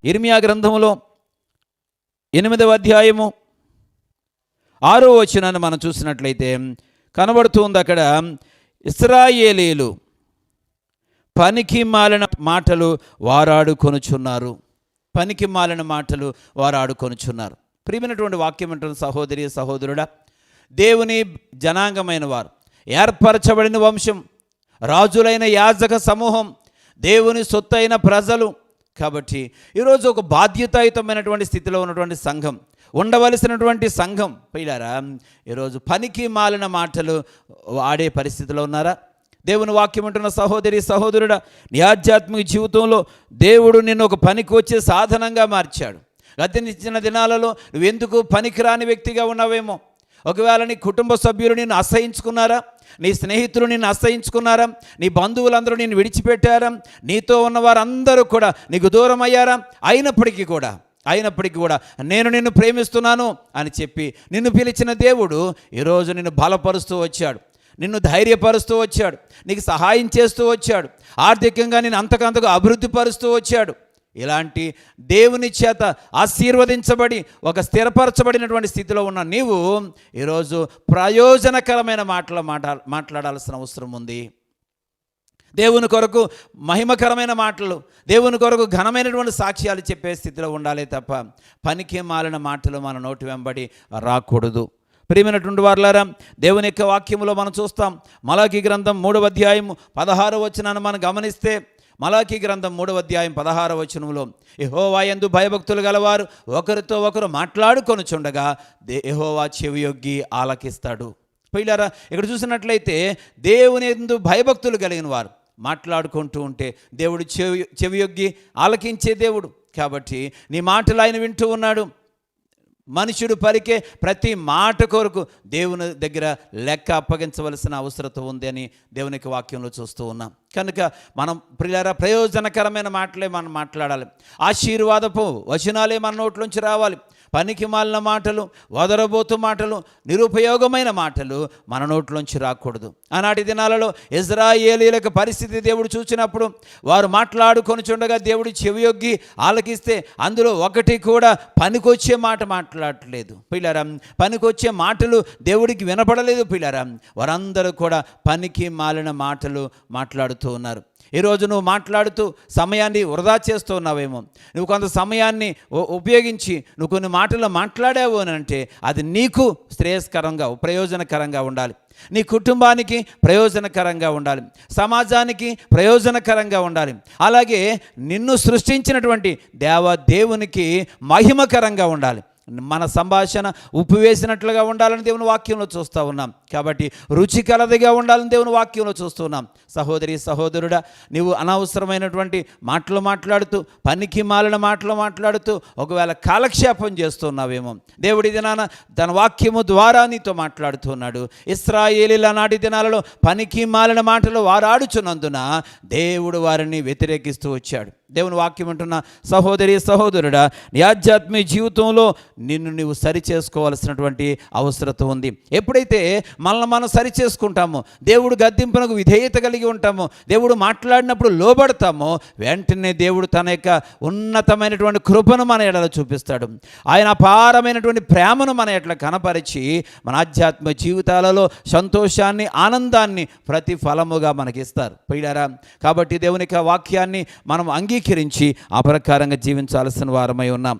ఇర్మియా గ్రంథంలో 8వ అధ్యాయము 6వ వచనాన్ని మనం చూసినట్లయితే కనబడుతుంది. అక్కడ ఇశ్రాయేలీలు పనికి మాలిన మాటలు వారాడుకొనుచున్నారు, పనికి మాలిన మాటలు వారాడుకొనుచున్నారు. ప్రియమైనటువంటి వాక్యం అంటున్న సహోదరి సహోదరుడా, దేవుని జనాంగమైన వారు, ఏర్పరచబడిన వంశం, రాజులైన యాజక సమూహం, దేవుని సొత్తైన ప్రజలు. కాబట్టి ఈరోజు ఒక బాధ్యతాయుతమైనటువంటి స్థితిలో ఉన్నటువంటి సంఘం, ఉండవలసినటువంటి సంఘం పిల్లారా, ఈరోజు పనికి మాలిన మాటలు ఆడే పరిస్థితిలో ఉన్నారా? దేవుని వాక్యం అంటున్న సహోదరి సహోదరుడా, నీ ఆధ్యాత్మిక జీవితంలో దేవుడు నిన్ను ఒక పనికి వచ్చే సాధనంగా మార్చాడు. గతించిన దినాలలో నువ్వెందుకు పనికిరాని వ్యక్తిగా ఉన్నావేమో, ఒకవేళ నీ కుటుంబ సభ్యులు నిన్ను అసహించుకున్నారా, నీ స్నేహితులు నిన్ను అసహించుకున్నారా, నీ బంధువులందరూ నిన్ను విడిచిపెట్టారా, నీతో ఉన్న వారందరూ కూడా నీకు దూరం అయ్యారా, అయినప్పటికీ కూడా నేను నిన్ను ప్రేమిస్తున్నాను అని చెప్పి నిన్ను పిలిచిన దేవుడు ఈరోజు నిన్ను బలపరుస్తూ వచ్చాడు, నిన్ను ధైర్యపరుస్తూ వచ్చాడు, నీకు సహాయం చేస్తూ వచ్చాడు, ఆర్థికంగా నేను అంతకంతకు అభివృద్ధి పరుస్తూ వచ్చాడు. ఇలాంటి దేవుని చేత ఆశీర్వదించబడి ఒక స్థిరపరచబడినటువంటి స్థితిలో ఉన్న నీవు ఈరోజు ప్రయోజనకరమైన మాట్లాడాల్సిన అవసరం ఉంది. దేవుని కొరకు మహిమకరమైన మాటలు, దేవుని కొరకు ఘనమైనటువంటి సాక్ష్యాలు చెప్పే స్థితిలో ఉండాలి తప్ప పనికి మాలిన మాటలు మన నోటి వెంబడి రాకూడదు. ప్రియమైనటువంటి వారులారా, దేవుని యొక్క వాక్యములో మనం చూస్తాం. మలాకీ గ్రంథం 3వ అధ్యాయం 16వ వచనాన్ని మనం గమనిస్తే, మలాకీ గ్రంథం 3వ అధ్యాయం 16వ వచనంలో, యెహోవా యందు భయభక్తులు గలవారు ఒకరితో ఒకరు మాట్లాడుకొనుచుండగా యెహోవా చెవియొగ్గి ఆలకిస్తాడు. పిల్లారా, ఇక్కడ చూసినట్లయితే దేవుని యందు భయభక్తులు కలిగిన వారు మాట్లాడుకుంటూ ఉంటే దేవుడు చెవియొగ్గి ఆలకించే దేవుడు. కాబట్టి నీ మాటలు ఆయన వింటూ ఉన్నాడు. మనుషుడు పలికే ప్రతి మాట కొరకు దేవుని దగ్గర లెక్క అప్పగించవలసిన అవసరం ఉంది అని దేవునికి వాక్యంలో చూస్తూ ఉన్నాం. కనుక మనం ప్రియులారా, ప్రయోజనకరమైన మాటలే మనం మాట్లాడాలి, ఆశీర్వాదపు వచనాలే మన నోట్లోంచి రావాలి. పనికి మాలిన మాటలు, వదరబోతు మాటలు, నిరుపయోగమైన మాటలు మన నోట్లోంచి రాకూడదు. ఆనాటి దినాలలో ఇశ్రాయేలీయుల పరిస్థితి దేవుడు చూసినప్పుడు వారు మాట్లాడుకొనుచుండగా దేవుడు చెవియొగ్గి ఆలకిస్తే అందులో ఒకటి కూడా పనికొచ్చే మాట మాట్లాడలేదు పిల్లరా. పనికొచ్చే మాటలు దేవుడికి వినపడలేదు పిల్లరా. వారందరూ కూడా పనికి మాలిన మాటలు మాట్లాడుతూ ఉన్నారు. ఈరోజు నువ్వు మాట్లాడుతూ సమయాన్ని వృధా చేస్తూ ఉన్నావేమో, నువ్వు కొంత సమయాన్ని ఉపయోగించి నువ్వు కొన్ని మాటలు మాట్లాడావు అని అంటే అది నీకు శ్రేయస్కరంగా ప్రయోజనకరంగా ఉండాలి, నీ కుటుంబానికి ప్రయోజనకరంగా ఉండాలి, సమాజానికి ప్రయోజనకరంగా ఉండాలి, అలాగే నిన్ను సృష్టించినటువంటి దేవునికి మహిమకరంగా ఉండాలి. మన సంభాషణ ఉప్పు వేసినట్లుగా ఉండాలని దేవుని వాక్యంలో చూస్తూ ఉన్నాం. కాబట్టి రుచి కలదిగా ఉండాలని దేవుని వాక్యంలో చూస్తూ ఉన్నాం. సహోదరి సహోదరుడా, నీవు అనవసరమైనటువంటి మాటలు మాట్లాడుతూ, పనికి మాలిన మాటలు మాట్లాడుతూ ఒకవేళ కాలక్షేపం చేస్తున్నావేమో, దేవుడి దినాన తన వాక్యము ద్వారా నీతో మాట్లాడుతున్నాడు. ఇశ్రాయేలీల నాటి దినాలలో పనికి మాలిన మాటలు వారాడుచున్నందున దేవుడు వారిని వ్యతిరేకిస్తూ వచ్చాడు. దేవుని వాక్యం అంటున్న సహోదరి సహోదరుడా, నీ ఆధ్యాత్మిక జీవితంలో నిన్ను నువ్వు సరి చేసుకోవాల్సినటువంటి అవసరం ఉంది. ఎప్పుడైతే మనల్ని మనం సరి చేసుకుంటామో, దేవుడు గద్దింపునకు విధేయత కలిగి ఉంటామో, దేవుడు మాట్లాడినప్పుడు లోబడతామో, వెంటనే దేవుడు తన యొక్క ఉన్నతమైనటువంటి కృపను మన ఎడల చూపిస్తాడు. ఆయన అపారమైనటువంటి ప్రేమను మన ఎట్లా కనపరిచి మన ఆధ్యాత్మిక జీవితాలలో సంతోషాన్ని, ఆనందాన్ని ప్రతిఫలముగా మనకిస్తారు పిల్లారా. కాబట్టి దేవుని యొక్క వాక్యాన్ని మనం అంగీకరించి ఆ ప్రకారంగా జీవించాల్సిన వారమై ఉన్నాం.